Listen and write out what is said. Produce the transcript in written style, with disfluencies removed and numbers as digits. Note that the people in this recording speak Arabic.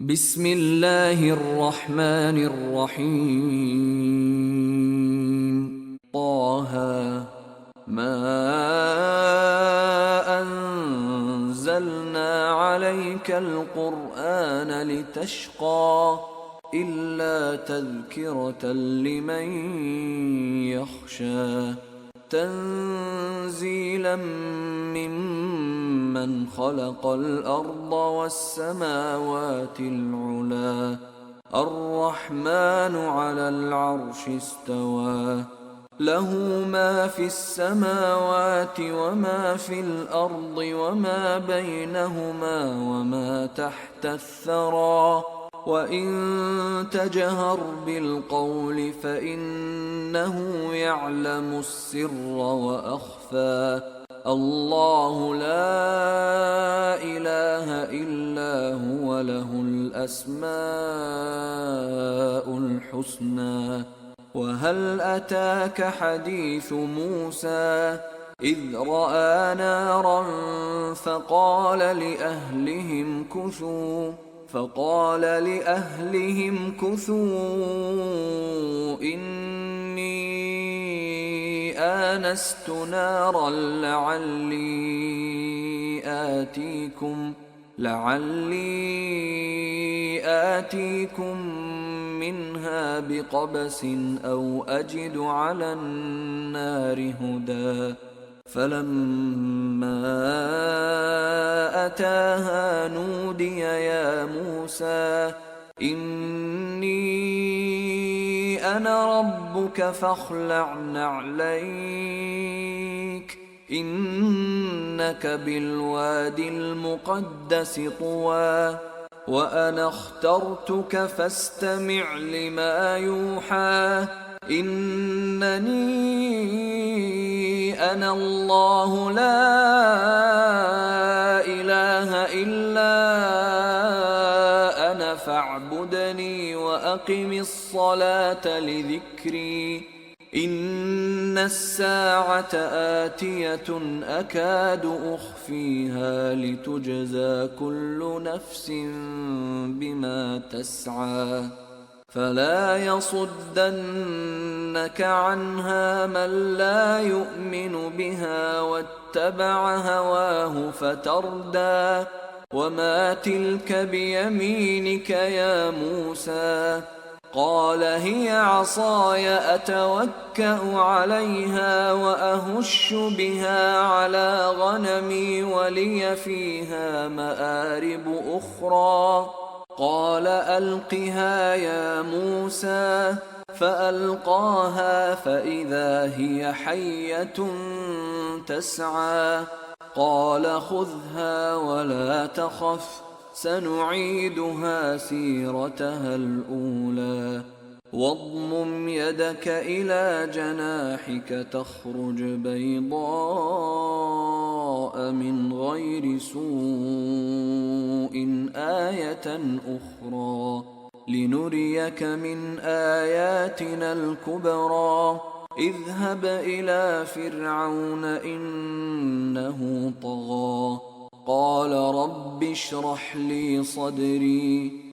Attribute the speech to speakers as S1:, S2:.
S1: بسم الله الرحمن الرحيم. طه ما أنزلنا عليك القرآن لتشقى إلا تذكرة لمن يخشى تنزيلا ممن خلق الأرض والسماوات العلى الرحمن على العرش استوى له ما في السماوات وما في الأرض وما بينهما وما تحت الثرى وإن تجهر بالقول فإنه يعلم السر وأخفى الله لا إله إلا هو له الأسماء الحسنى وهل أتاك حديث موسى إذ رأى نارا فقال لأهلهم كثوا إني آنست نارا لعلي آتيكم منها بقبس أو أجد على النار هدى فلما أتاها نودي يا موسى إني أنا ربك فاخلع نعليك إنك بالوادي المقدس طوى وأنا اخترتك فاستمع لما يوحى إنني أنا الله لا إله إلا أنا فاعبدني وأقم الصلاة لذكري إن الساعة آتية أكاد أخفيها لتجزى كل نفس بما تسعى فلا يصدنك عنها من لا يؤمن بها واتبع هواه فتردى وما تلك بيمينك يا موسى قال هي عصاي أتوكأ عليها وأهش بها على غنمي ولي فيها مآرب أخرى قال ألقها يا موسى فألقاها فإذا هي حية تسعى قال خذها ولا تخف سنعيدها سيرتها الأولى واضمم يدك إلى جناحك تخرج بيضاء من غير سوء آية أخرى لنريك من آياتنا الكبرى اذهب إلى فرعون إنه طغى قال رب اشرح لي صدري